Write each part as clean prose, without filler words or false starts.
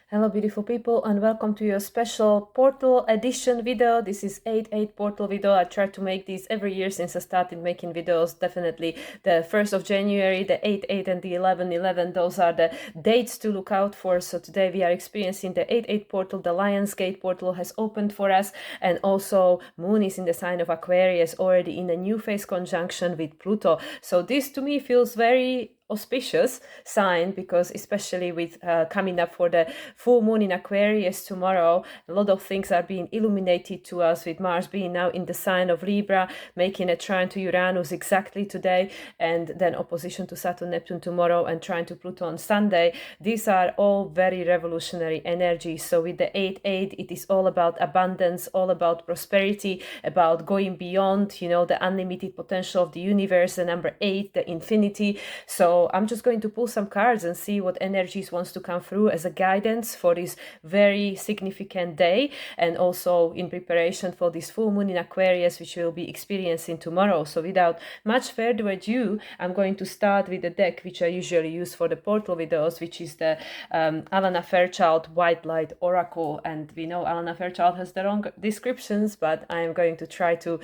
Hello beautiful people, and welcome to your special portal edition video. This is 8/8 portal video. I try to make these every year since I started making videos. Definitely the 1st of January, the 8/8 and the 11/11, those are the dates to look out for. So today we are experiencing the 8/8 portal. The Lionsgate portal has opened for us, and also Moon is in the sign of Aquarius, already in a new phase conjunction with Pluto. So this to me feels very auspicious sign, because especially with coming up for the full moon in Aquarius tomorrow, a lot of things are being illuminated to us, with Mars being now in the sign of Libra, making a trine to Uranus exactly today, and then opposition to Saturn, Neptune tomorrow, and trine to Pluto on Sunday. These are all very revolutionary energies. So with the 8/8, it is all about abundance, all about prosperity, about going beyond, you know, the unlimited potential of the universe, the number 8, the infinity. So I'm just going to pull some cards and see what energies wants to come through as a guidance for this very significant day, and also in preparation for this full moon in Aquarius, which we'll be experiencing tomorrow. So without much further ado, I'm going to start with the deck which I usually use for the portal videos, which is the Alana Fairchild White Light Oracle. And we know Alana Fairchild has the wrong descriptions, but I'm going to try to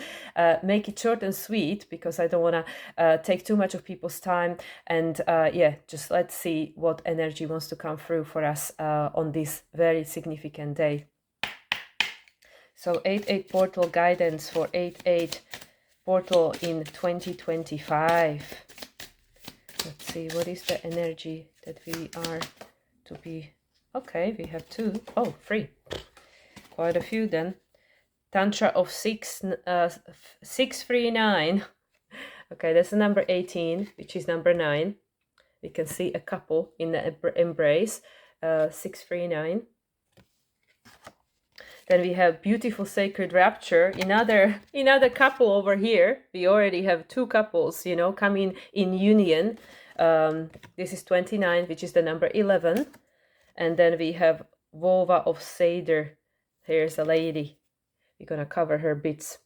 make it short and sweet, because I don't want to take too much of people's time. And yeah, just let's see what energy wants to come through for us on this very significant day. So 8/8 portal guidance for 8/8 portal in 2025. Let's see, what is the energy that we are to be? Okay, we have two. Oh, three. Quite a few then. Tantra of 639. Okay, that's the number 18, which is number 9. We can see a couple in the embrace, 639. Then we have beautiful sacred rapture. Another couple over here. We already have two couples, you know, coming in union. This is 29, which is the number 11. And then we have Volva of Seder. Here's a lady. We're gonna cover her bits.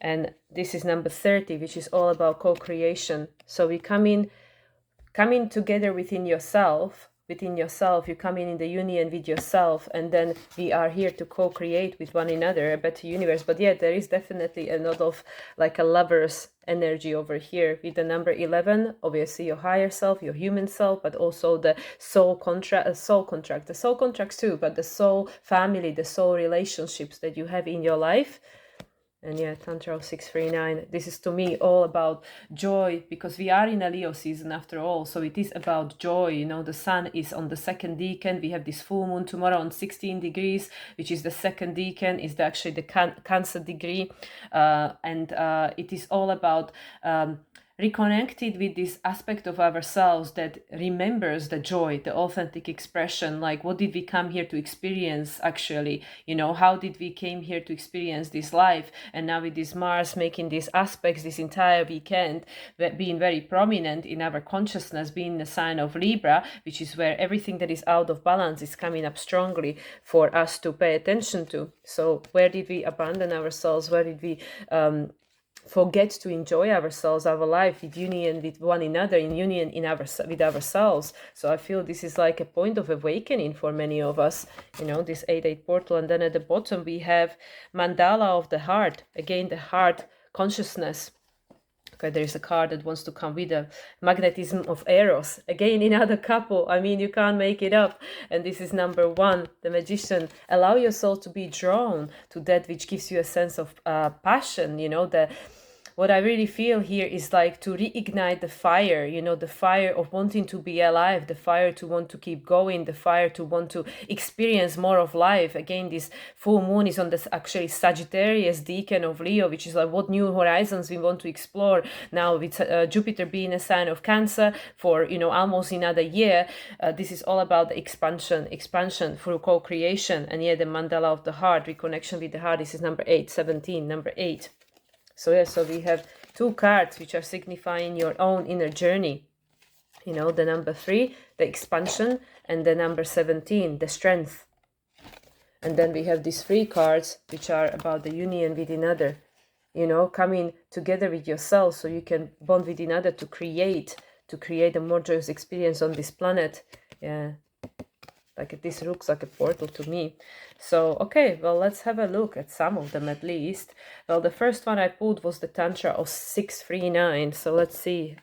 And this is number 30, which is all about co-creation. So we coming together within yourself. You come in the union with yourself, and then we are here to co-create with one another a better universe. But yeah, there is definitely a lot of like a lover's energy over here with the number 11. Obviously your higher self, your human self, but also the soul contract, the soul contracts too, but the soul family, the soul relationships that you have in your life. And yeah, Tantra of 639. This is to me all about joy, because we are in a Leo season after all. So it is about joy. You know, the sun is on the second decan. We have this full moon tomorrow on 16 degrees, which is the second decan, is actually the Cancer degree. And it is all about reconnected with this aspect of ourselves that remembers the joy, the authentic expression. Like, what did we come here to experience actually? You know, how did we came here to experience this life? And now with this Mars making these aspects this entire weekend, being very prominent in our consciousness, being the sign of Libra, which is where everything that is out of balance is coming up strongly for us to pay attention to. So where did we abandon ourselves? Where did we forget to enjoy ourselves, our life, with union with one another, in union with ourselves? So I feel this is like a point of awakening for many of us, you know, this 8/8 portal. And then at the bottom we have mandala of the heart, again the heart consciousness. Okay, there is a card that wants to come with a magnetism of Eros. Again, another couple. I mean, you can't make it up. And this is number 1, the magician. Allow yourself to be drawn to that which gives you a sense of passion, you know, what I really feel here is like to reignite the fire, you know, the fire of wanting to be alive, the fire to want to keep going, the fire to want to experience more of life. Again, this full moon is on this actually Sagittarius decan of Leo, which is like what new horizons we want to explore now, with Jupiter being a sign of Cancer for, you know, almost another year. This is all about the expansion through co-creation. And yeah, the mandala of the heart, reconnection with the heart. This is number 8, 17, number 8. So yeah, so we have two cards which are signifying your own inner journey. You know, the number 3, the expansion, and the number 17, the strength. And then we have these 3 cards which are about the union with another. You know, coming together with yourself so you can bond with another to create a more joyous experience on this planet. Yeah. Like this looks like a portal to me. So, okay, well, let's have a look at some of them at least. Well, the first one I pulled was the Tantra of 639. So let's see.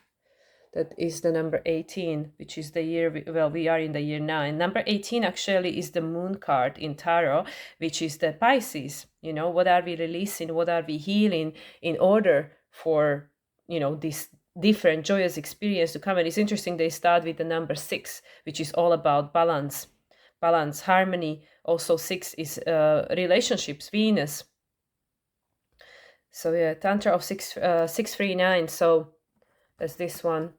That is the number 18, which is the year, we are in the year 9. Number 18 actually is the moon card in tarot, which is the Pisces. You know, what are we releasing? What are we healing in order for, you know, this different joyous experience to come? And it's interesting, they start with the number 6, which is all about balance, harmony. Also 6 is relationships, Venus. So yeah, Tantra of 639. So that's this one.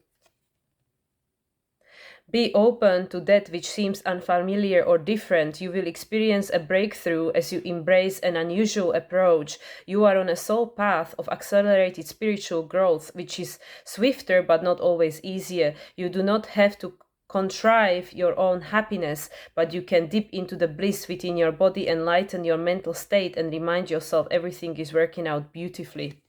Be open to that which seems unfamiliar or different. You will experience a breakthrough as you embrace an unusual approach. You are on a soul path of accelerated spiritual growth, which is swifter but not always easier. You do not have to contrive your own happiness, but you can dip into the bliss within your body and lighten your mental state and remind yourself everything is working out beautifully.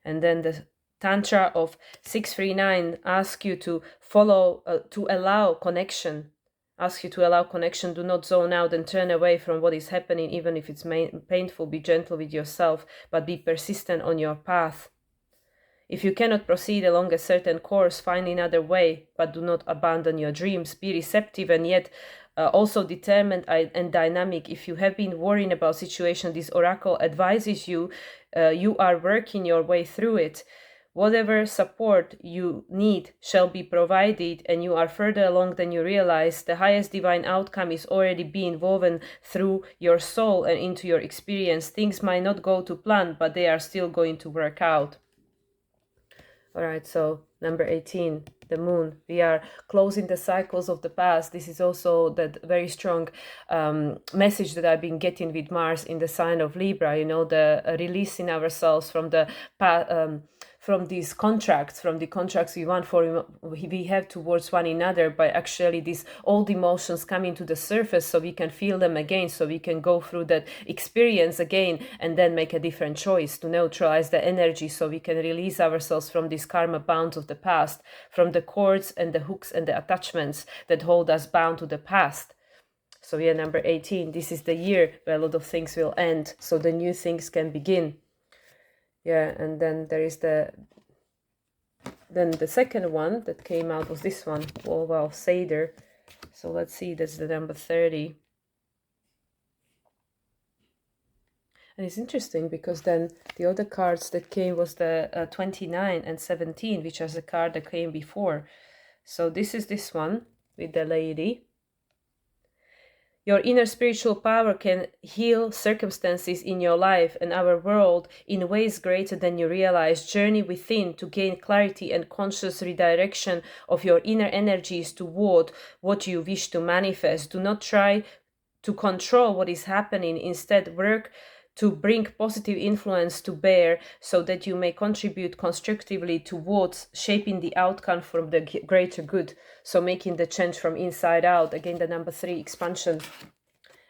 And then the Tantra of 639 asks you to follow, to allow connection. Ask you to allow connection. Do not zone out and turn away from what is happening, even if it's painful. Be gentle with yourself, but be persistent on your path. If you cannot proceed along a certain course, find another way, but do not abandon your dreams. Be receptive and yet also determined and dynamic. If you have been worrying about situation, this oracle advises you, you are working your way through it. Whatever support you need shall be provided, and you are further along than you realize. The highest divine outcome is already being woven through your soul and into your experience. Things might not go to plan, but they are still going to work out. All right, so number 18, the moon. We are closing the cycles of the past. This is also that very strong message that I've been getting with Mars in the sign of Libra, you know, the releasing ourselves from the from these contracts, from the contracts we have towards one another, by actually these old emotions coming to the surface so we can feel them again, so we can go through that experience again and then make a different choice to neutralize the energy, so we can release ourselves from these karma bounds of the past, from the cords and the hooks and the attachments that hold us bound to the past. So yeah, number 18, this is the year where a lot of things will end, so the new things can begin. Yeah, and then there is the second one that came out was this one, Volva of Seder. So let's see, that's the number 30. And it's interesting because then the other cards that came was the 29 and 17, which was the card that came before. So this is this one with the lady. Your inner spiritual power can heal circumstances in your life and our world in ways greater than you realize. Journey within to gain clarity and conscious redirection of your inner energies toward what you wish to manifest. Do not try to control what is happening. Instead, work to bring positive influence to bear so that you may contribute constructively towards shaping the outcome for the greater good. So making the change from inside out. Again, the number 3, expansion.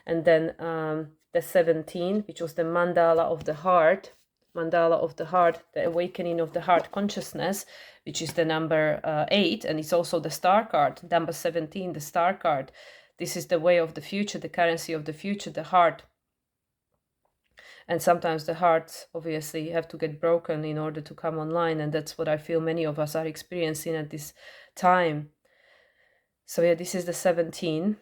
And then the 17, which was the mandala of the heart. Mandala of the heart, the awakening of the heart consciousness, which is the number 8. And it's also the star card, number 17, the star card. This is the way of the future, the currency of the future, the heart. And sometimes the hearts obviously have to get broken in order to come online. And that's what I feel many of us are experiencing at this time. So yeah, this is the 17.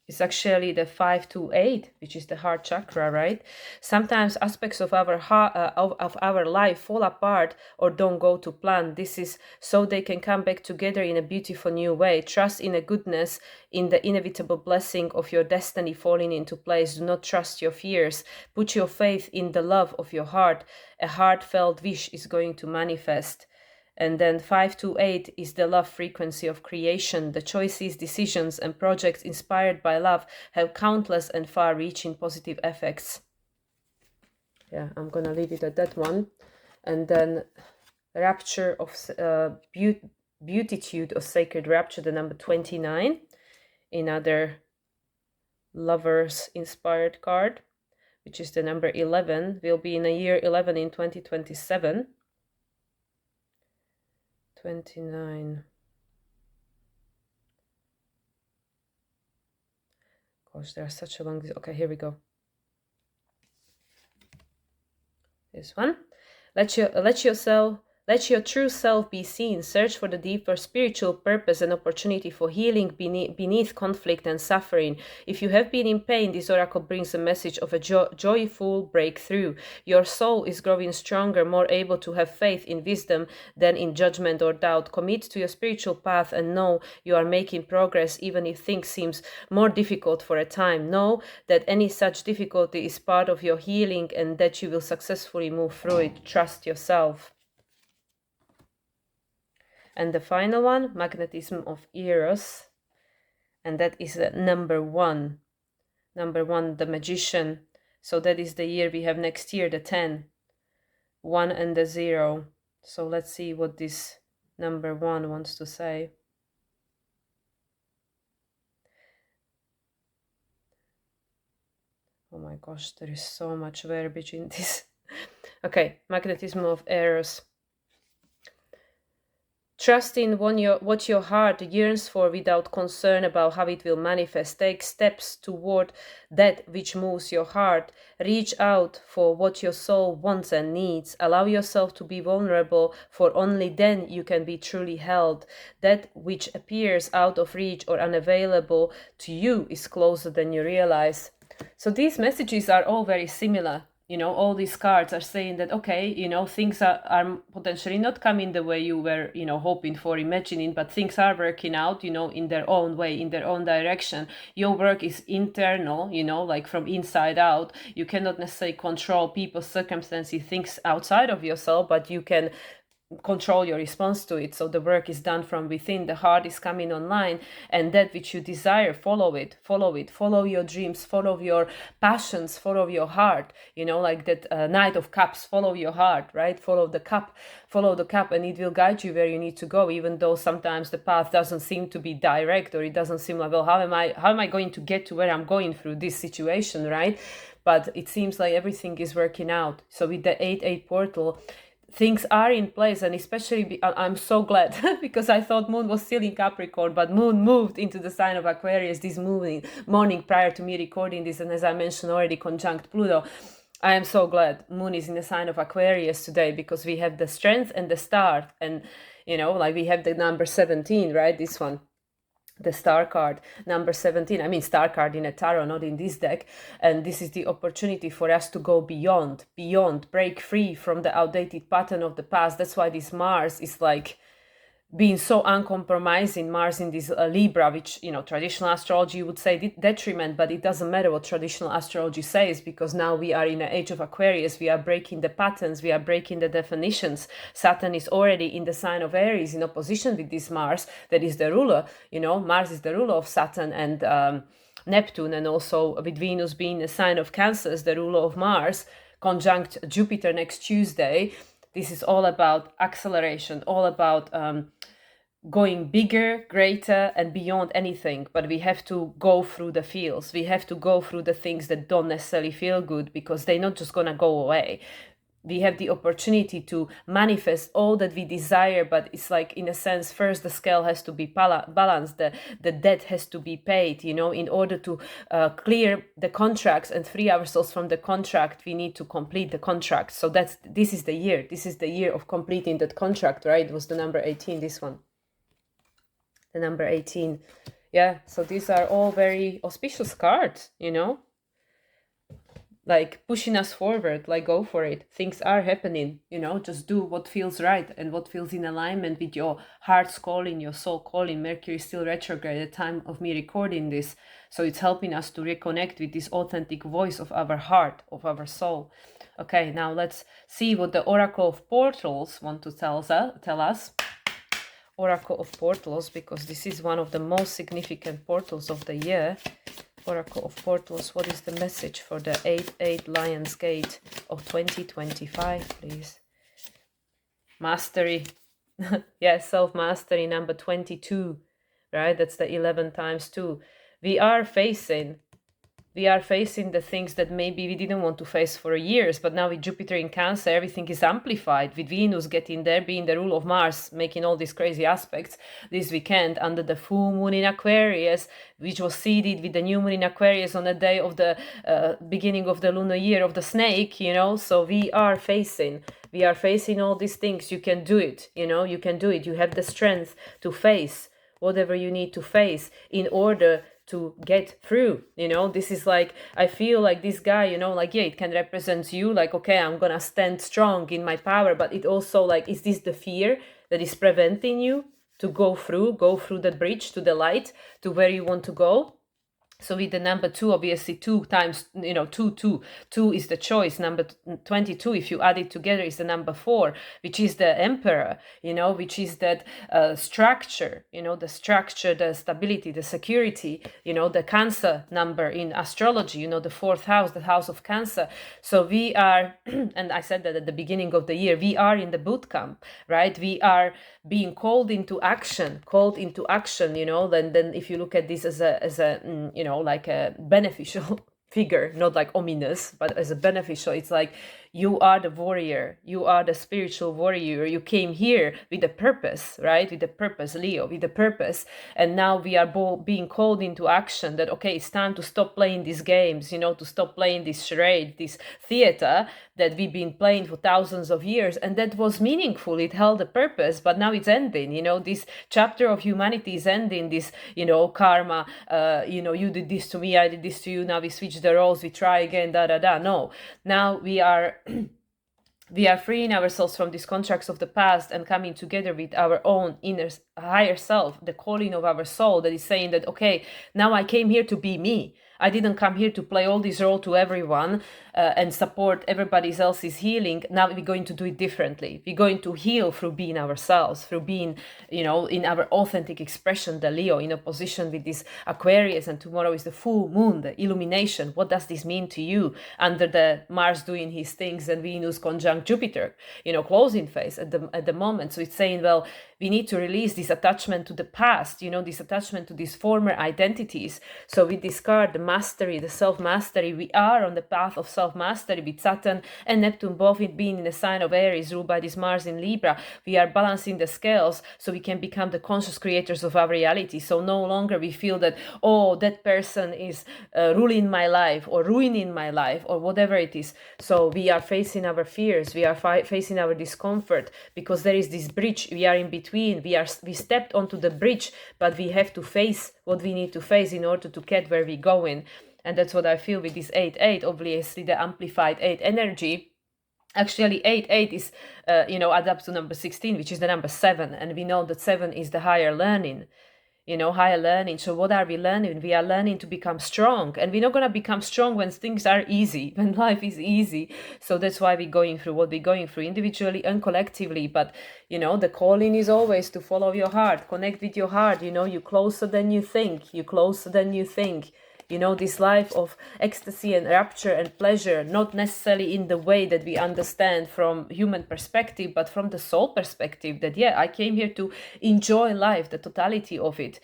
It's actually the 5 to 8, which is the heart chakra, right? Sometimes aspects of our of our life fall apart or don't go to plan. This is so they can come back together in a beautiful new way. Trust in a goodness, in the inevitable blessing of your destiny falling into place. Do not trust your fears. Put your faith in the love of your heart. A heartfelt wish is going to manifest. And then 5 to 8 is the love frequency of creation. The choices, decisions, and projects inspired by love have countless and far-reaching positive effects. Yeah, I'm gonna leave it at that one. And then rapture of beatitude of sacred rapture, the number 29. Another lovers inspired card, which is the number 11. We'll be in a year 11 in 2027. 29. Gosh, there are such a long... Okay, here we go. This one. Let your true self be seen. Search for the deeper spiritual purpose and opportunity for healing beneath conflict and suffering. If you have been in pain, this oracle brings a message of a joyful breakthrough. Your soul is growing stronger, more able to have faith in wisdom than in judgment or doubt. Commit to your spiritual path and know you are making progress even if things seem more difficult for a time. Know that any such difficulty is part of your healing and that you will successfully move through it. Trust yourself. And the final one, magnetism of Eros, and that is number 1. Number 1, the magician. So that is the year we have next year, the 10, 1 and the 0. So let's see what this number 1 wants to say. Oh my gosh, there is so much verbiage in this. Okay, magnetism of Eros. Trust in what your heart yearns for without concern about how it will manifest. Take steps toward that which moves your heart. Reach out for what your soul wants and needs. Allow yourself to be vulnerable, for only then you can be truly held. That which appears out of reach or unavailable to you is closer than you realize. So these messages are all very similar. You know, all these cards are saying that, okay, you know, things are potentially not coming the way you were, you know, hoping for, imagining, but things are working out, you know, in their own way, in their own direction. Your work is internal, you know, like from inside out. You cannot necessarily control people's circumstances, things outside of yourself, but you can control your response to it. So the work is done from within, the heart is coming online, and that which you desire, follow it, follow your dreams, follow your passions, follow your heart, you know, like that Knight of Cups, follow your heart, right? Follow the cup, and it will guide you where you need to go, even though sometimes the path doesn't seem to be direct, or it doesn't seem like, well, how am I going to get to where I'm going through this situation, right? But it seems like everything is working out. So with the 8-8 portal, things are in place, and especially I'm so glad because I thought Moon was still in Capricorn, but Moon moved into the sign of Aquarius this morning prior to me recording this, and as I mentioned already, conjunct Pluto. I am so glad Moon is in the sign of Aquarius today, because we have the strength and the start, and you know, like we have the number 17, right? This one, the star card, number 17. I mean, star card in a tarot, not in this deck. And this is the opportunity for us to go beyond, break free from the outdated pattern of the past. That's why this Mars is like being so uncompromising. Mars in this Libra, which, you know, traditional astrology would say detriment, but it doesn't matter what traditional astrology says, because now we are in the age of Aquarius. We are breaking the patterns, we are breaking the definitions. Saturn is already in the sign of Aries in opposition with this Mars that is the ruler. You know, Mars is the ruler of Saturn and Neptune, and also with Venus being a sign of Cancer, the ruler of Mars, conjunct Jupiter next Tuesday. This is all about acceleration, all about going bigger, greater, and beyond anything. But we have to go through the feels. We have to go through the things that don't necessarily feel good, because they're not just going to go away. We have the opportunity to manifest all that we desire, but it's like, in a sense, first the scale has to be balanced, the debt has to be paid, you know. In order to clear the contracts and free ourselves from the contract, we need to complete the contract. So this is the year of completing that contract, right? It was the number 18, this one, the number 18. Yeah, so these are all very auspicious cards, you know, like pushing us forward, like go for it. Things are happening, you know, just do what feels right and what feels in alignment with your heart's calling, your soul calling. Mercury is still retrograde at the time of me recording this, so it's helping us to reconnect with this authentic voice of our heart, of our soul. Okay, now let's see what the Oracle of Portals want to tell us. Oracle of Portals, because this is one of the most significant portals of the year. Oracle of Portals, what is the message for the 8-8 Lion's Gate of 2025, please? Mastery. Yes, self-mastery, number 22, right? That's the 11 times 2. We are facing We are facing the things that maybe we didn't want to face for years, but now with Jupiter in Cancer, everything is amplified, with Venus getting there, being the rule of Mars, making all these crazy aspects this weekend under the full moon in Aquarius, which was seeded with the new moon in Aquarius on the day of the beginning of the lunar year of the snake, you know. So we are facing all these things. You can do it, you know, you can do it. You have the strength to face whatever you need to face in order to get through, you know. This is like, I feel like this guy, you know, like, yeah, it can represent you, like, okay, I'm gonna stand strong in my power, but it also like, is this the fear that is preventing you to go through the bridge to the light, to where you want to go? So with the number 2, obviously 2 times, you know, 2 is the choice. Number 22, if you add it together, is the number 4, which is the Emperor, you know, which is that structure, you know, the structure, the stability, the security, you know, the Cancer number in astrology, you know, the 4th house, the house of Cancer. So we are, and I said that at the beginning of the year, we are in the boot camp, right? We are being called into action, you know. Then if you look at this as a you know, like a beneficial figure, not like ominous, but as a beneficial, it's like, you are the warrior, you are the spiritual warrior, you came here with a purpose, right? With a purpose, Leo, with a purpose. And now we are being called into action, that okay, it's time to stop playing these games, you know, to stop playing this charade, this theater that we've been playing for thousands of years, and that was meaningful, it held a purpose, but now it's ending, you know. This chapter of humanity is ending, this, you know, karma, you know, you did this to me, I did this to you, now we switch the roles, we try again, no, now we are we are freeing ourselves from these contracts of the past and coming together with our own inner higher self, the calling of our soul that is saying that, okay, now I came here to be me. I didn't come here to play all this role to everyone and support everybody else's healing. Now we're going to do it differently. We're going to heal through being ourselves, through being, you know, in our authentic expression, the Leo, in opposition with this Aquarius, and tomorrow is the full moon, the illumination. What does this mean to you under the Mars doing his things and Venus conjunct Jupiter, you know, closing phase at the moment? So it's saying, well, we need to release this attachment to the past, you know, this attachment to these former identities. So with this card, the mastery, the self-mastery, we are on the path of self-mastery with Saturn and Neptune both being in the sign of Aries, ruled by this Mars in Libra. We are balancing the scales so we can become the conscious creators of our reality. So no longer we feel that, oh, that person is ruling my life or ruining my life or whatever it is. So we are facing our fears, we are facing our discomfort, because there is this bridge, we are in between, we stepped onto the bridge, but we have to face what we need to face in order to get where we're going. And that's what I feel with this 8-8, obviously the amplified 8 energy. Actually 8-8 is you know, adds up to number 16, which is the number 7, and we know that 7 is the higher learning, you know, higher learning. So what are we learning? We are learning to become strong, and we're not going to become strong when things are easy, when life is easy. So that's why we're going through what we're going through individually and collectively. But, you know, the calling is always to follow your heart, connect with your heart. You know, you're closer than you think, you know, this life of ecstasy and rapture and pleasure, not necessarily in the way that we understand from human perspective, but from the soul perspective, that, yeah, I came here to enjoy life, the totality of it,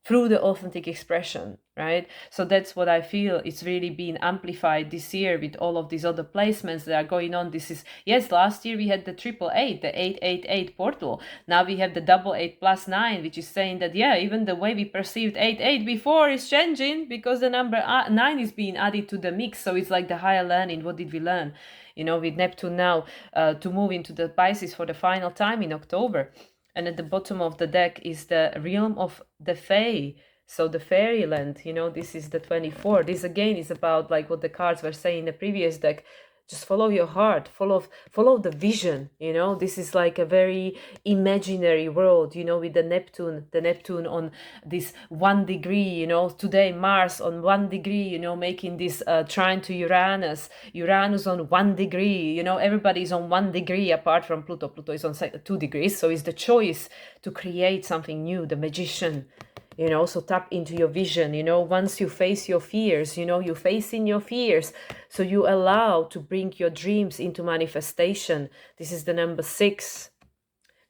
through the authentic expression, right? So that's what I feel. It's really been amplified this year with all of these other placements that are going on. This is, yes, last year we had the 888, the 888 portal. Now we have the 88 plus 9, which is saying that, yeah, even the way we perceived 88 before is changing, because the number 9 is being added to the mix. So it's like the higher learning. What did we learn? You know, with Neptune now to move into the Pisces for the final time in October. And at the bottom of the deck is the realm of the Fae. So the fairyland, you know, this is the 24. This again is about like what the cards were saying in the previous deck. Just follow your heart, follow the vision, you know. This is like a very imaginary world, you know, with the Neptune on this 1 degree, you know, today Mars on 1 degree, you know, making this trine to Uranus on 1 degree, you know, everybody's on 1 degree apart from Pluto. Pluto is on 2 degrees. So it's the choice to create something new, the magician. You know, so tap into your vision, you know, once you face your fears, you know, you're facing your fears. So you allow to bring your dreams into manifestation. This is the number 6.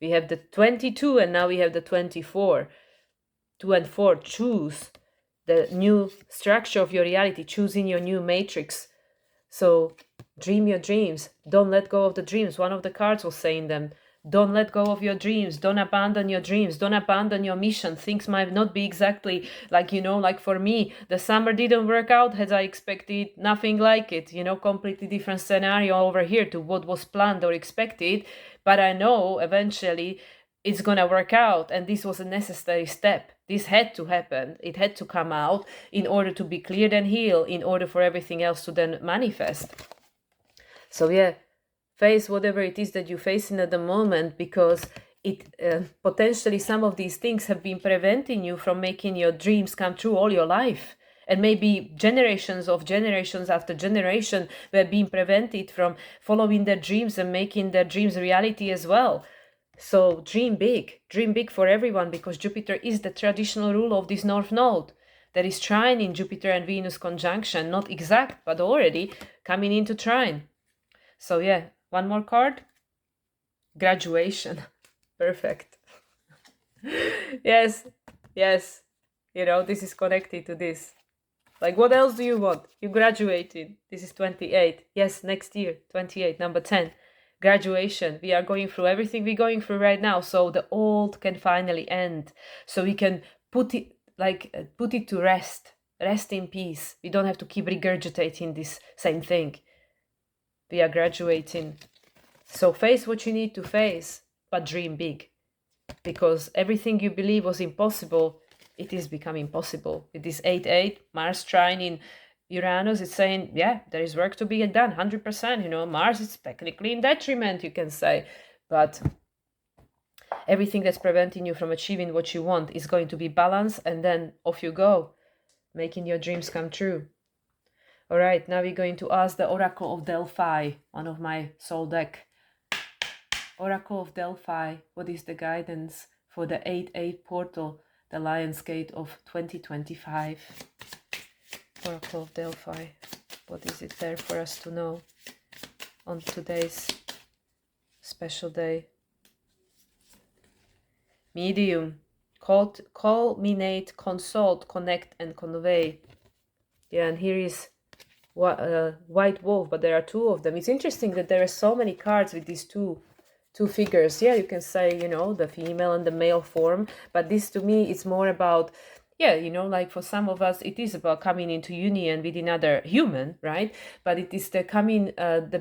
We have the 22 and now we have the 24. 2 and 4, choose. the new structure of your reality, choosing your new matrix. So dream your dreams. Don't let go of the dreams. One of the cards was saying them. Don't let go of your dreams. Don't abandon your dreams. Don't abandon your mission. Things might not be exactly like, like for me, the summer didn't work out as I expected. Nothing like it, completely different scenario over here to what was planned or expected. But I know eventually it's going to work out. And this was a necessary step. This had to happen. It had to come out in order to be cleared and healed, in order for everything else to then manifest. So yeah, face whatever it is that you're facing at the moment, because it potentially some of these things have been preventing you from making your dreams come true all your life. And maybe generations after generation were being prevented from following their dreams and making their dreams reality as well. So dream big for everyone, because Jupiter is the traditional ruler of this North Node. There is trine in Jupiter and Venus conjunction, not exact, but already coming into trine. So yeah, one more card. Graduation. Perfect. Yes. This is connected to this. Like, what else do you want? You graduated. This is 28. Yes, next year, 28, number 10. Graduation. We are going through everything we're going through right now, so the old can finally end. So we can put it to rest. Rest in peace. We don't have to keep regurgitating this same thing. We are graduating. So face what you need to face, but dream big. Because everything you believe was impossible, it is becoming possible. With this 8-8, Mars trine in Uranus, it's saying, yeah, there is work to be done, 100%. Mars is technically in detriment, you can say. But everything that's preventing you from achieving what you want is going to be balanced, and then off you go, making your dreams come true. All right, now we're going to ask the Oracle of Delphi, one of my soul deck. Oracle of Delphi, what is the guidance for the 8-8 portal, the Lion's Gate of 2025? Oracle of Delphi, what is it there for us to know on today's special day? Medium, culminate, consult, connect, and convey. Yeah, and here is White Wolf, but there are two of them. It's interesting that there are so many cards with these two figures. Yeah, you can say, the female and the male form, but this to me is more about, like for some of us, it is about coming into union with another human, right? But it is the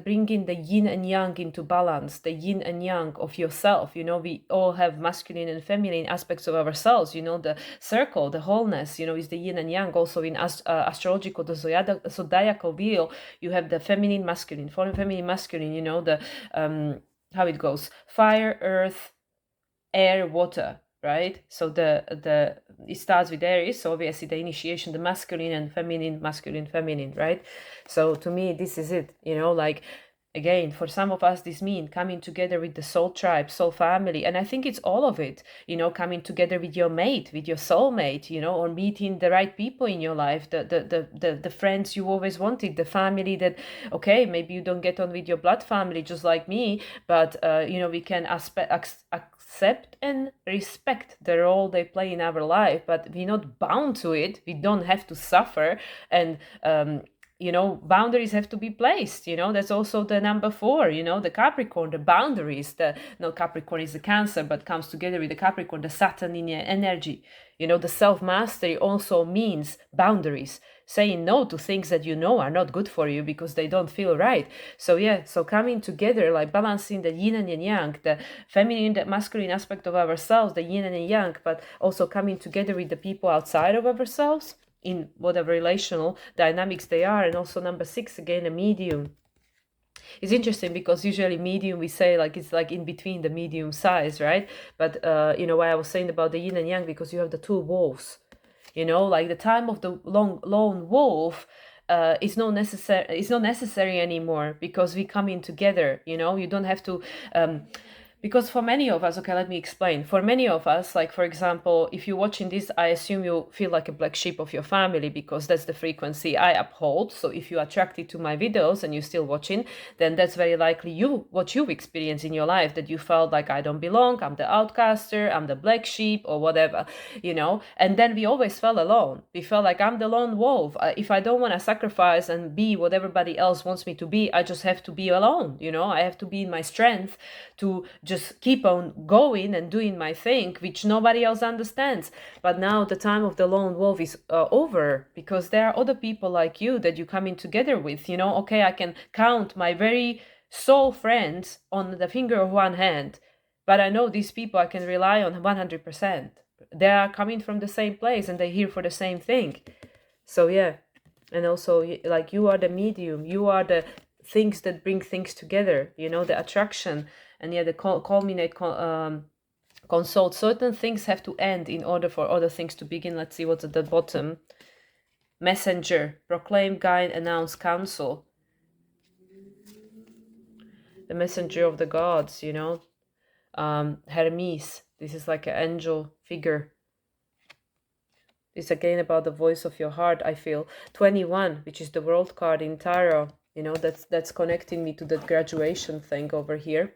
bringing the yin and yang into balance, the yin and yang of yourself. We all have masculine and feminine aspects of ourselves. The circle, the wholeness, is the yin and yang. Also in astrological, the zodiacal wheel, you have the feminine, masculine, feminine, masculine. How it goes: fire, earth, air, water, right? So it starts with Aries, so obviously the initiation, the masculine and feminine, masculine, feminine, right? So to me, this is it, again, for some of us, this means coming together with the soul tribe, soul family. And I think it's all of it, coming together with your mate, with your soulmate, or meeting the right people in your life, the friends you always wanted, the family that, okay, maybe you don't get on with your blood family, just like me, but, we can accept and respect the role they play in our life, but we're not bound to it. We don't have to suffer. And, boundaries have to be placed. That's also the number 4, the Capricorn, the boundaries. Capricorn is the Cancer, but comes together with the Capricorn, the Saturn in energy. The self-mastery also means boundaries, saying no to things that are not good for you because they don't feel right. So so coming together, like balancing the yin and the yang, the feminine, the masculine aspect of ourselves, the yin and the yang, but also coming together with the people outside of ourselves, in whatever relational dynamics they are. And also number 6, again, a medium. It's interesting because usually medium, we say it's in between the medium size, right? But why I was saying about the yin and yang, because you have the 2 wolves, the time of the lone wolf is not necessary anymore, because we come in together. You don't have to Because for many of us, okay, let me explain. For many of us, like for example, if you're watching this, I assume you feel like a black sheep of your family because that's the frequency I uphold. So if you're attracted to my videos and you're still watching, then that's very likely what you've experienced in your life, that you felt like I don't belong, I'm the outcaster, I'm the black sheep or whatever, you know. And then we always felt alone. We felt like I'm the lone wolf. If I don't want to sacrifice and be what everybody else wants me to be, I just have to be alone, you know. I have to be in my strength to just keep on going and doing my thing, which nobody else understands. But now the time of the lone wolf is over, because there are other people like you that you come in together with, you know. Okay, I can count my very soul friends on the finger of one hand, but I know these people I can rely on 100%. They are coming from the same place and they're here for the same thing. So yeah. And also, like, you are the medium, you are the things that bring things together, you know, the attraction. And yeah, the culminate, consult. Certain things have to end in order for other things to begin. Let's see what's at the bottom. Messenger, proclaim, guide, announce, counsel. The messenger of the gods, you know. Hermes, this is like an angel figure. It's again about the voice of your heart, I feel. 21, which is the world card in tarot, you know, that's connecting me to that graduation thing over here.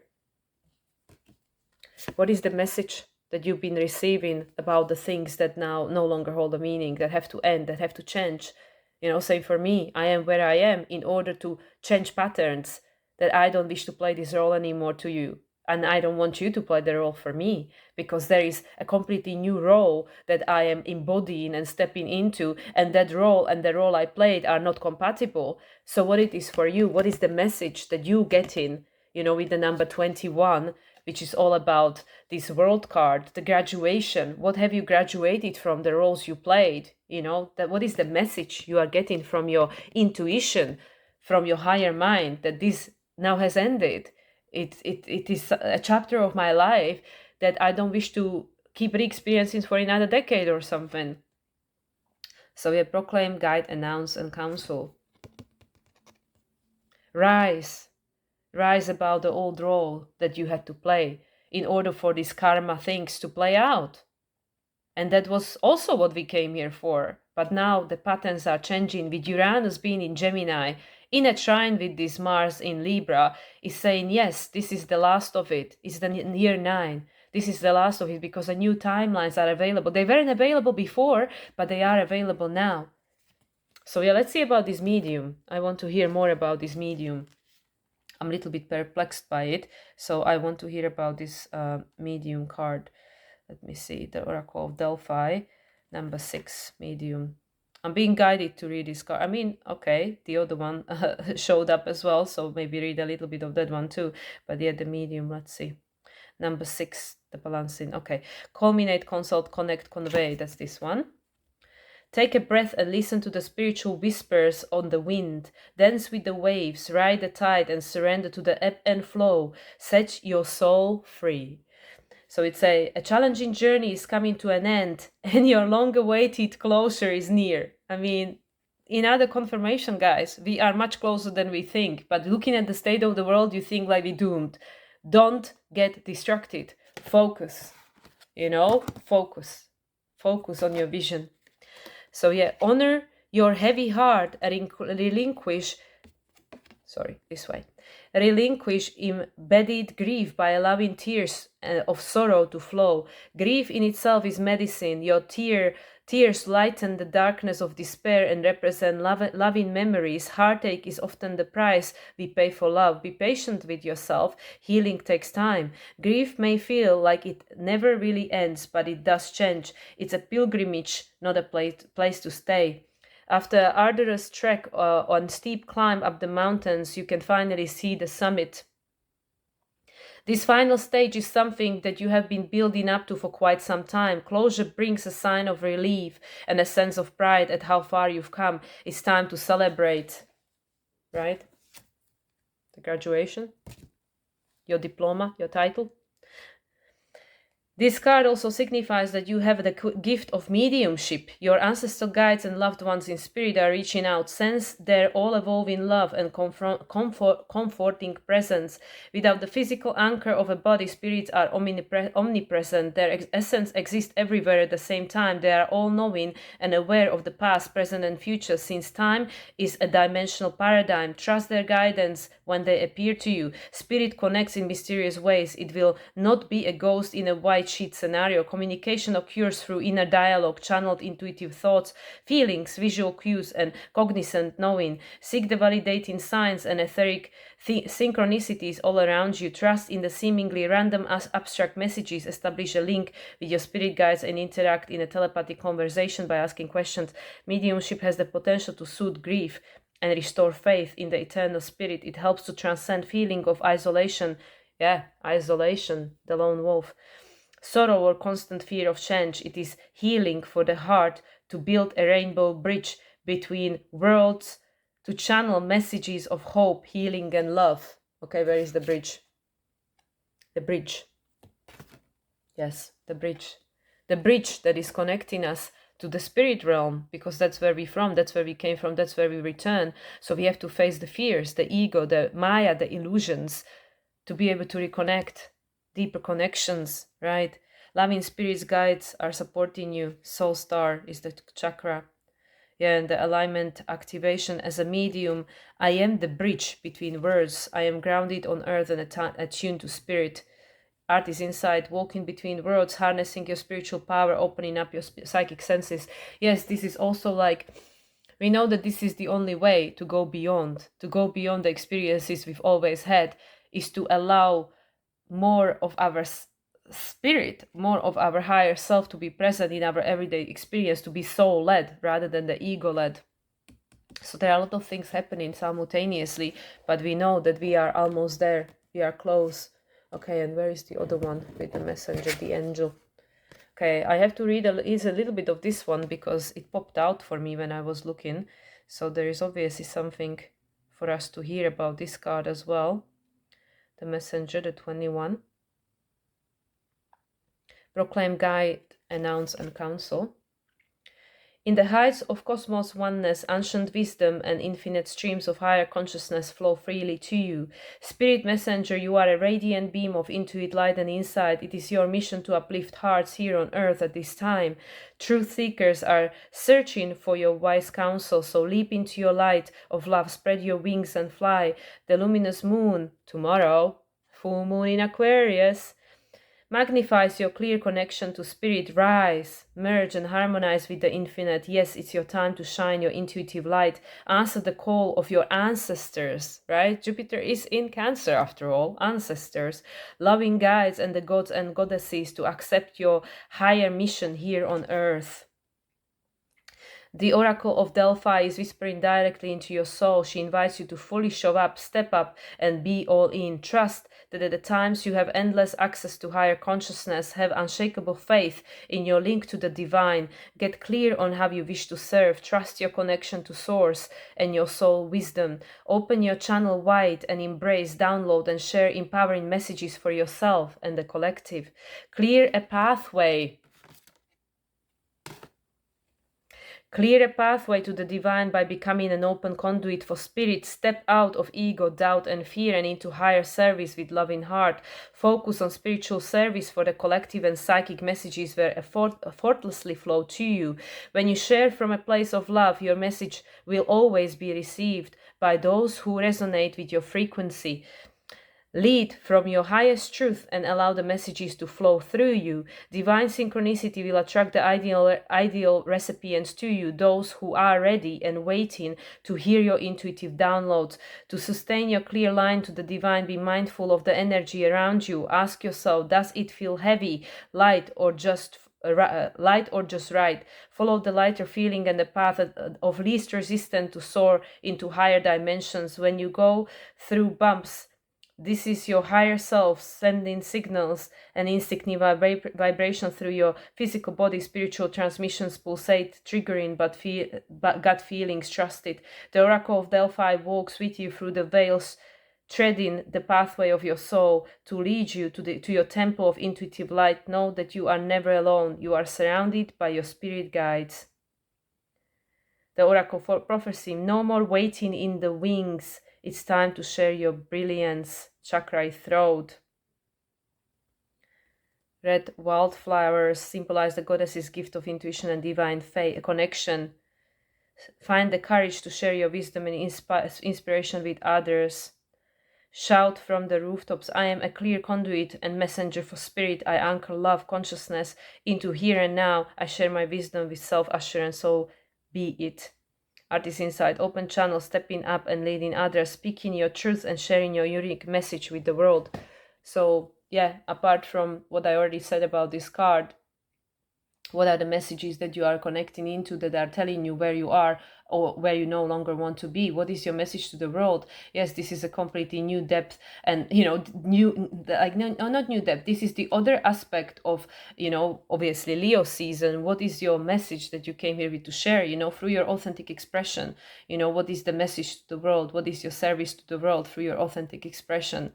What is the message that you've been receiving about the things that now no longer hold a meaning, that have to end, that have to change? You know, say for me, I am where I am in order to change patterns, that I don't wish to play this role anymore to you. And I don't want you to play the role for me, because there is a completely new role that I am embodying and stepping into, and that role and the role I played are not compatible. So what it is for you, what is the message that you get in, you know, with the number 21, which is all about this world card, the graduation. What have you graduated from, the roles you played? You know, that what is the message you are getting from your intuition, from your higher mind, that this now has ended. It is a chapter of my life that I don't wish to keep re-experiencing for another decade or something. So we proclaim, guide, announce, and counsel. Rise about the old role that you had to play in order for these karma things to play out. And that was also what we came here for. But now the patterns are changing, with Uranus being in Gemini, in a trine with this Mars in Libra, is saying, yes, this is the last of it. It's the year 9. This is the last of it, because the new timelines are available. They weren't available before, but they are available now. So yeah, let's see about this medium. I want to hear more about this medium. I'm a little bit perplexed by it, so I want to hear about this medium card. Let me see, the Oracle of Delphi, number 6, medium. I'm being guided to read this card. I mean, okay, the other one showed up as well, so maybe read a little bit of that one too. But yeah, the medium, let's see. Number 6, the balancing. Okay, culminate, consult, connect, convey. That's this one. Take a breath and listen to the spiritual whispers on the wind. Dance with the waves, ride the tide, and surrender to the ebb and flow. Set your soul free. So it's a challenging journey is coming to an end, and your long-awaited closure is near. I mean, in other confirmation, guys, we are much closer than we think. But looking at the state of the world, you think like we're doomed. Don't get distracted. Focus. You know, focus. Focus on your vision. So yeah, honor your heavy heart and relinquish embedded grief by allowing tears of sorrow to flow. Grief in itself is medicine. Your tears lighten the darkness of despair and represent loving memories. Heartache is often the price we pay for love. Be patient with yourself. Healing takes time. Grief may feel like it never really ends, but it does change. It's a pilgrimage, not a place to stay. After an arduous trek on steep climb up the mountains, you can finally see the summit. This final stage is something that you have been building up to for quite some time. Closure brings a sign of relief and a sense of pride at how far you've come. It's time to celebrate, right? The graduation, your diploma, your title. This card also signifies that you have the gift of mediumship. Your ancestral guides and loved ones in spirit are reaching out. Sense their all-evolving love and comforting presence. Without the physical anchor of a body, spirits are omnipresent. Their essence exists everywhere at the same time. They are all-knowing and aware of the past, present, and future. Since time is a dimensional paradigm, trust their guidance when they appear to you. Spirit connects in mysterious ways. It will not be a ghost in a white sheet scenario. Communication occurs through inner dialogue, channeled intuitive thoughts, feelings, visual cues, and cognizant knowing. Seek the validating signs and etheric synchronicities all around you. Trust in the seemingly random abstract messages. Establish a link with your spirit guides and interact in a telepathic conversation by asking questions. Mediumship has the potential to soothe grief and restore faith in the eternal spirit. It helps to transcend feeling of isolation. Isolation, the lone wolf. Sorrow or constant fear of change. It is healing for the heart to build a rainbow bridge between worlds, to channel messages of hope, healing, and love. Okay, where is the bridge? The bridge. Yes, the bridge. The bridge that is connecting us to the spirit realm, because that's where we're from, that's where we came from, that's where we return. So we have to face the fears, the ego, the Maya, the illusions, to be able to reconnect, deeper connections, right? Loving spirits guides are supporting you. Soul star is the chakra. Yeah, and the alignment activation as a medium. I am the bridge between worlds. I am grounded on earth and attuned to spirit. Art is inside, walking between worlds, harnessing your spiritual power, opening up your psychic senses. Yes, this is also like, we know that this is the only way to go beyond the experiences we've always had, is to allow more of our spirit, more of our higher self to be present in our everyday experience, to be soul-led rather than the ego-led. So there are a lot of things happening simultaneously, but we know that we are almost there. We are close. Okay, and where is the other one with the messenger, the angel? Okay, I have to read a little bit of this one because it popped out for me when I was looking. So there is obviously something for us to hear about this card as well. The messenger, the 21. Proclaim, guide, announce, and counsel. In the heights of cosmos oneness, ancient wisdom and infinite streams of higher consciousness flow freely to you. Spirit messenger, you are a radiant beam of intuitive light and insight. It is your mission to uplift hearts here on earth at this time. Truth seekers are searching for your wise counsel, so leap into your light of love, spread your wings and fly. The luminous moon, tomorrow, full moon in Aquarius, magnifies your clear connection to spirit. Rise, merge and harmonize with the infinite. Yes, it's your time to shine your intuitive light. Answer the call of your ancestors, right? Jupiter is in Cancer after all. Ancestors, loving guides and the gods and goddesses to accept your higher mission here on earth. The Oracle of Delphi is whispering directly into your soul. She invites you to fully show up, step up, and be all in. Trust that at the times you have endless access to higher consciousness. Have unshakable faith in your link to the divine. Get clear on how you wish to serve. Trust your connection to source and your soul wisdom. Open your channel wide and embrace, download, and share empowering messages for yourself and the collective. Clear a pathway. Clear a pathway to the divine by becoming an open conduit for spirit. Step out of ego, doubt, and fear and into higher service with loving heart. Focus on spiritual service for the collective, and psychic messages will effortlessly flow to you. When you share from a place of love, your message will always be received by those who resonate with your frequency. Lead from your highest truth and allow the messages to flow through you. Divine synchronicity will attract the ideal recipients to you, those who are ready and waiting to hear your intuitive downloads. To sustain your clear line to the divine, be mindful of the energy around you. Ask yourself, does it feel heavy, light, or just right? Follow the lighter feeling and the path of least resistance to soar into higher dimensions. When you go through bumps, this is your higher self sending signals and instinctive vibration through your physical body. Spiritual transmissions pulsate, triggering but gut feelings. Trust it. The Oracle of Delphi walks with you through the veils treading the pathway of your soul to lead you to your temple of intuitive light. Know that you are never alone. You are surrounded by your spirit guides. The oracle for prophecy: no more waiting in the wings. It's time to share your brilliance. Chakra throat. Red wildflowers symbolize the goddess's gift of intuition and divine faith, a connection. Find the courage to share your wisdom and inspiration with others. Shout from the rooftops: I am a clear conduit and messenger for spirit. I anchor love consciousness into here and now. I share my wisdom with self-assurance, so be it. Artist inside: open channel, stepping up and leading others, speaking your truth and sharing your unique message with the world. So yeah, apart from what I already said about this card, what are the messages that you are connecting into that are telling you where you are or where you no longer want to be? What is your message to the world? Yes, this is a completely new depth, and not new depth. This is the other aspect of, obviously Leo season. What is your message that you came here with to share, through your authentic expression? What is the message to the world? What is your service to the world through your authentic expression?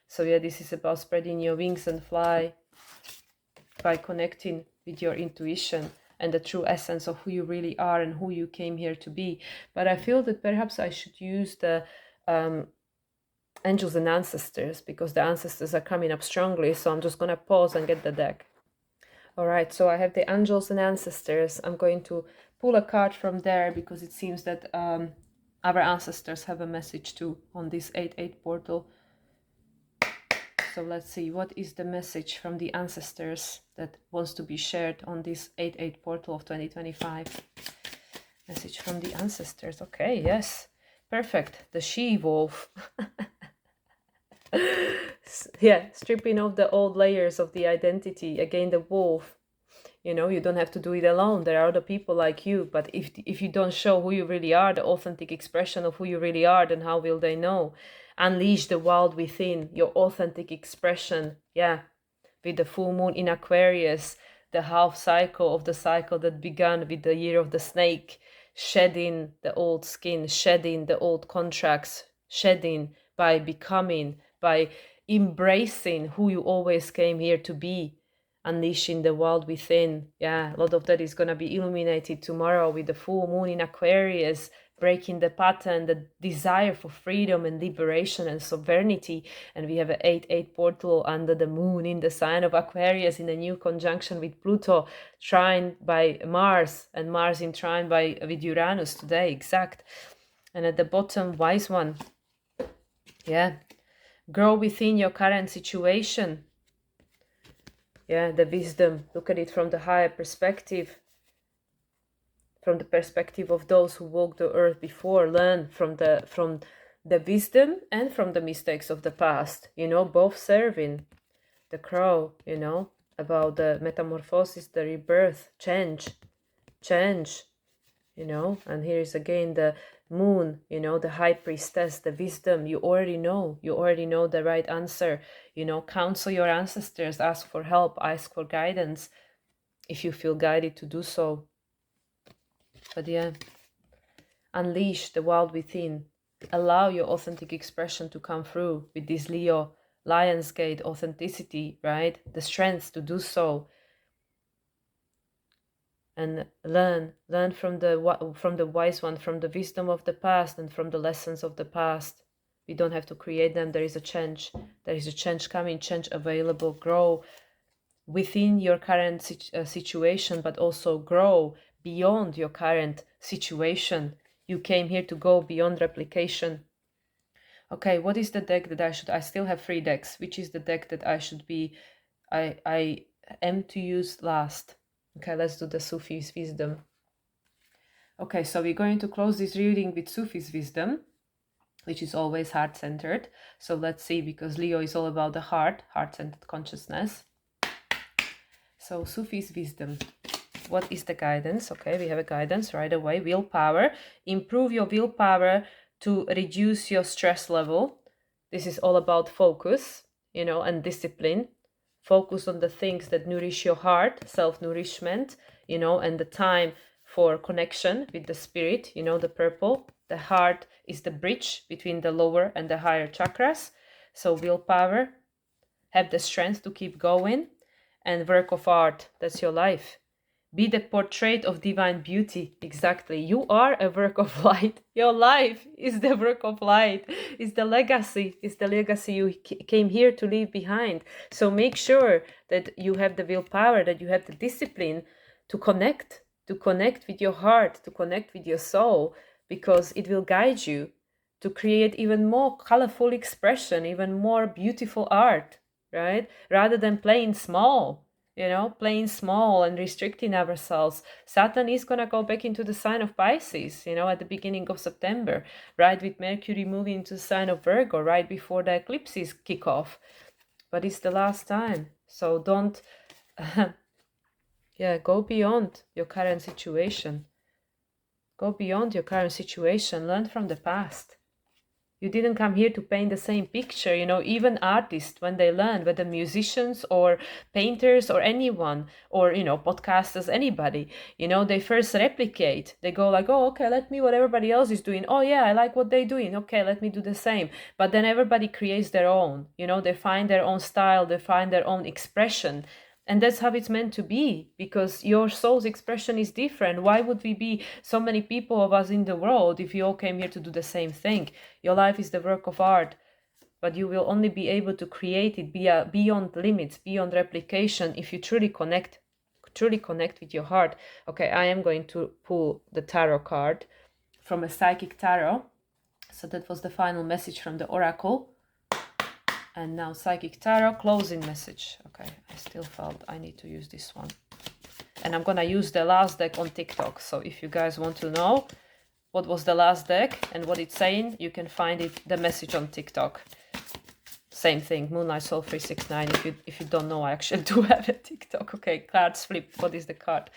So yeah, this is about spreading your wings and fly by connecting with your intuition and the true essence of who you really are and who you came here to be. But I feel that perhaps I should use the angels and ancestors, because the ancestors are coming up strongly. So I'm just going to pause and get the deck. All right, so I have the angels and ancestors. I'm going to pull a card from there because it seems that our ancestors have a message too on this 8-8 portal. So let's see, what is the message from the ancestors that wants to be shared on this 8-8 portal of 2025? Message from the ancestors. Okay, yes. Perfect. The she-wolf. Yeah, stripping off the old layers of the identity. Again, the wolf. You don't have to do it alone. There are other people like you. But if you don't show who you really are, the authentic expression of who you really are, then how will they know? Unleash the wild within, your authentic expression. Yeah, with the full moon in Aquarius, the half cycle of the cycle that began with the year of the snake, shedding the old skin, shedding the old contracts, shedding by becoming, by embracing who you always came here to be, unleashing the wild within. Yeah, a lot of that is going to be illuminated tomorrow with the full moon in Aquarius, breaking the pattern, the desire for freedom and liberation and sovereignty. And we have an 8-8 portal under the moon in the sign of Aquarius in a new conjunction with Pluto, trine by Mars, and Mars in trine with Uranus today, exact. And at the bottom, wise one. Yeah, grow within your current situation. Yeah, the wisdom, look at it from the higher perspective. From the perspective of those who walked the earth before, learn from the wisdom and from the mistakes of the past, both serving. The crow, about the metamorphosis, the rebirth, change, and here is again the moon, the high priestess, the wisdom. You already know the right answer. Counsel your ancestors, ask for help, ask for guidance if you feel guided to do so. But yeah, unleash the wild within. Allow your authentic expression to come through with this Leo Lionsgate authenticity, right? The strength to do so. And learn from the wise one, from the wisdom of the past and from the lessons of the past. We don't have to create them. There is a change. There is a change coming, change available. Grow within your current situation, but also grow beyond your current situation. You came here to go beyond replication. Okay, what is the deck that I still have 3 decks. Which is the deck that I am to use last? Okay, let's do the Sufi's wisdom. Okay, so we're going to close this reading with Sufi's wisdom, which is always heart-centered. So let's see, because Leo is all about the heart-centered consciousness. So Sufi's wisdom. What is the guidance? Okay, we have a guidance right away. Willpower. Improve your willpower to reduce your stress level. This is all about focus, and discipline. Focus on the things that nourish your heart, self-nourishment, and the time for connection with the spirit, you know, the purple. The heart is the bridge between the lower and the higher chakras. So willpower, have the strength to keep going, and work of art, that's your life. Be the portrait of divine beauty. Exactly. You are a work of light. Your life is the work of light. It's the legacy. It's the legacy you came here to leave behind. So make sure that you have the willpower, that you have the discipline to connect with your heart, to connect with your soul, because it will guide you to create even more colorful expression, even more beautiful art, right? Rather than playing small. You know, playing small and restricting ourselves. Saturn is going to go back into the sign of Pisces, you know, at the beginning of September, right? With Mercury moving into the sign of Virgo right before the eclipses kick off. But it's the last time. So don't, go beyond your current situation. Go beyond your current situation. Learn from the past. You didn't come here to paint the same picture, you know, even artists, when they learn, whether musicians or painters or anyone, or, you know, podcasters, anybody, you know, they first replicate. They go like, oh, okay, let me what everybody else is doing. Oh, yeah, I like what they're doing. Okay, let me do the same. But then everybody creates their own, you know, they find their own style, they find their own expression. And that's how it's meant to be, because your soul's expression is different. Why would we be so many people of us in the world if we all came here to do the same thing? Your life is the work of art, but you will only be able to create it beyond limits, beyond replication, if you truly connect with your heart. Okay, I am going to pull the tarot card from a psychic tarot. So that was the final message from the oracle. And now psychic tarot closing message. Okay, I still felt I need to use this one. And I'm gonna use the last deck on TikTok. So if you guys want to know what was the last deck and what it's saying, you can find it, the message on TikTok. Same thing, Moonlight Soul 369. If you don't know, I actually do have a TikTok. Okay, cards flip. What is the card?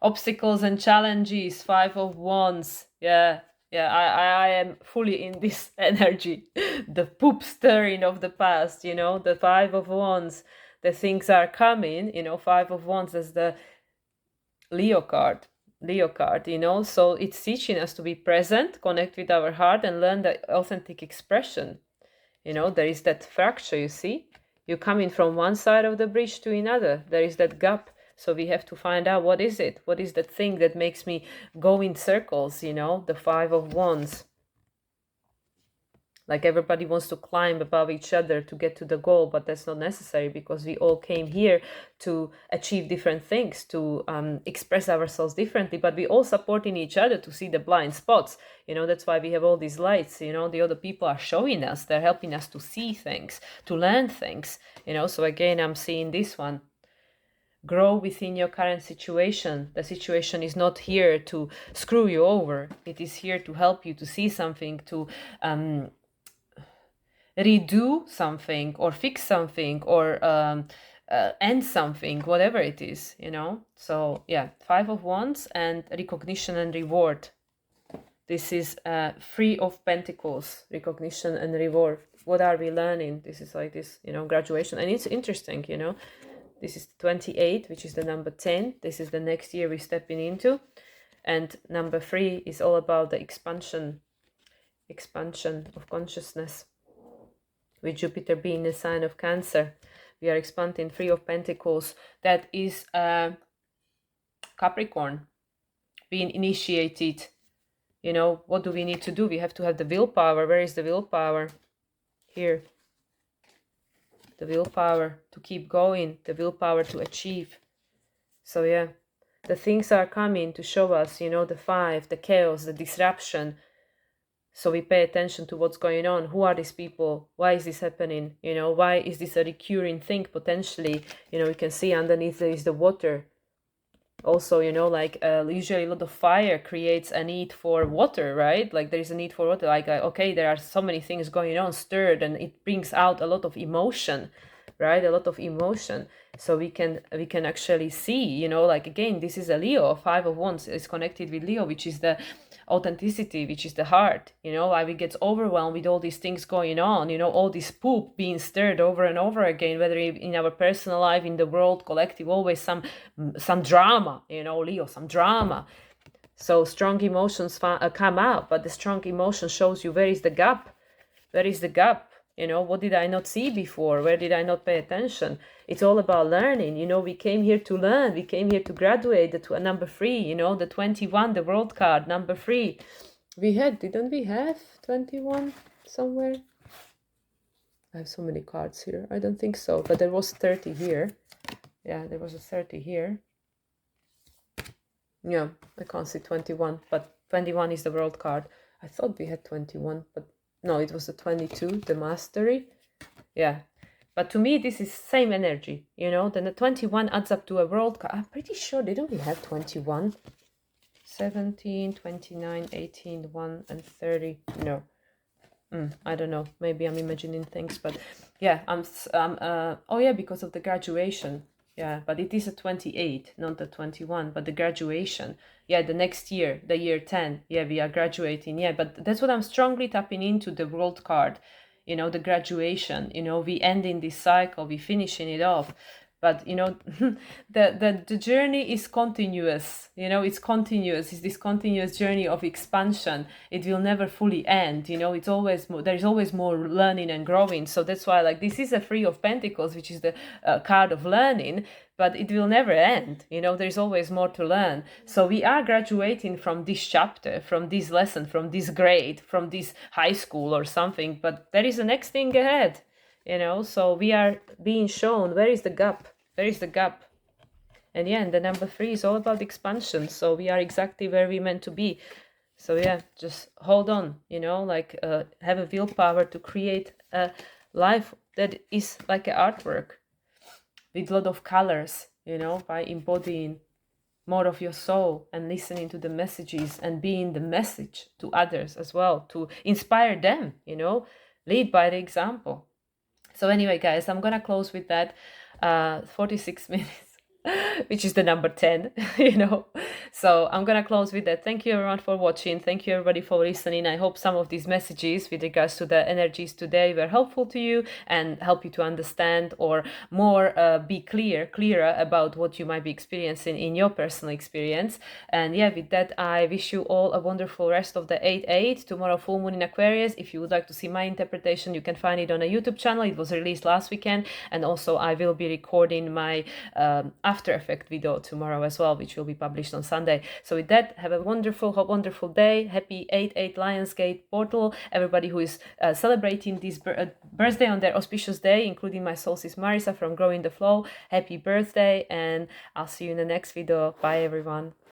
Obstacles and challenges. 5 of Wands. Yeah, I am fully in this energy. The poop stirring of the past, you know, the 5 of Wands. The things are coming, you know, 5 of Wands is the Leo card, you know, so it's teaching us to be present, connect with our heart, and learn the authentic expression. You know, there is that fracture, you see? You're coming from one side of the bridge to another. There is that gap. So we have to find out, what is it? What is that thing that makes me go in circles, you know? The 5 of Wands. Like everybody wants to climb above each other to get to the goal, but that's not necessary, because we all came here to achieve different things, to express ourselves differently, but we all supporting each other to see the blind spots. You know, that's why we have all these lights, you know, the other people are showing us, they're helping us to see things, to learn things, you know. So again, I'm seeing this one. Grow within your current situation. The situation is not here to screw you over. It is here to help you to see something, to redo something or fix something or end something, whatever it is, you know. So yeah, 5 of Wands and recognition and reward. This is 3 of Pentacles, recognition and reward. What are we learning? This is like this, you know, graduation. And it's interesting, you know. This is 28, which is the number 10. This is the next year we're stepping into. And number 3 is all about the expansion of consciousness. With Jupiter being a sign of Cancer, we are expanding. 3 of Pentacles. That is Capricorn, being initiated. You know, what do we need to do? We have to have the willpower. Where is the willpower? Here. The willpower to keep going, the willpower to achieve. So yeah, the things are coming to show us, you know, the 5, the chaos, the disruption. So we pay attention to what's going on. Who are these people? Why is this happening? You know, why is this a recurring thing potentially? You know, you can see underneath there is the water. Also, you know, like usually a lot of fire creates a need for water, right? Like there is a need for water. Like, okay, there are so many things going on, stirred, and it brings out a lot of emotion, right? A lot of emotion. So we can actually see, you know, like again, this is a Leo. 5 of Wands is connected with Leo, which is the authenticity, which is the heart. You know, why we get overwhelmed with all these things going on, you know, all this poop being stirred over and over again, whether in our personal life, in the world, collective, always some drama, you know, Leo, some drama. So strong emotions come out, but the strong emotion shows you where is the gap. Where is the gap? What did I not see before? Where did I not pay attention? It's all about learning. We came here to learn. We came here to graduate. Number 3, the 21, the world card, number 3. Didn't we have 21 somewhere? I have so many cards here. I don't think so, but there was 30 here. Yeah, there was a 30 here. Yeah, I can't see 21, but 21 is the world card. I thought we had 21, but no, it was the 22, the mastery. Yeah, but to me, this is same energy, then the 21 adds up to a world card. I'm pretty sure, didn't we have 21? 17, 29, 18, 1, and 30. No. I don't know. Maybe I'm imagining things, but yeah, oh yeah, because of the graduation. Yeah, but it is a 28, not the 21, but the graduation. Yeah, the next year, the year 10. Yeah, we are graduating. Yeah, but that's what I'm strongly tapping into, the world card. The graduation. We ending this cycle, we finishing it off. But the journey is continuous. It's continuous. It's this continuous journey of expansion. It will never fully end. It's always more, there's always more learning and growing. So that's why, this is a 3 of Pentacles, which is the card of learning, but it will never end. There's always more to learn. So we are graduating from this chapter, from this lesson, from this grade, from this high school or something. But there is the next thing ahead. So we are being shown where is the gap. And yeah, and the number 3 is all about expansion. So we are exactly where we meant to be. So yeah, just hold on, have a willpower to create a life that is like an artwork with a lot of colors, by embodying more of your soul and listening to the messages and being the message to others as well, to inspire them, lead by the example. So anyway, guys, I'm gonna close with that 46 minutes, which is the number 10, So I'm gonna close with that. Thank you everyone for watching. Thank you everybody for listening. I hope some of these messages with regards to the energies today were helpful to you and help you to understand or more be clearer about what you might be experiencing in your personal experience. And yeah, with that, I wish you all a wonderful rest of the 8/8. Tomorrow, full moon in Aquarius. If you would like to see my interpretation, you can find it on a YouTube channel. It was released last weekend. And also I will be recording my After Effect video tomorrow as well, which will be published on Sunday. So with that, have a wonderful day. Happy 8/8 Lionsgate portal. Everybody who is celebrating this birthday on their auspicious day, including my soul sis Marisa from Growing the Flow. Happy birthday, and I'll see you in the next video. Bye everyone.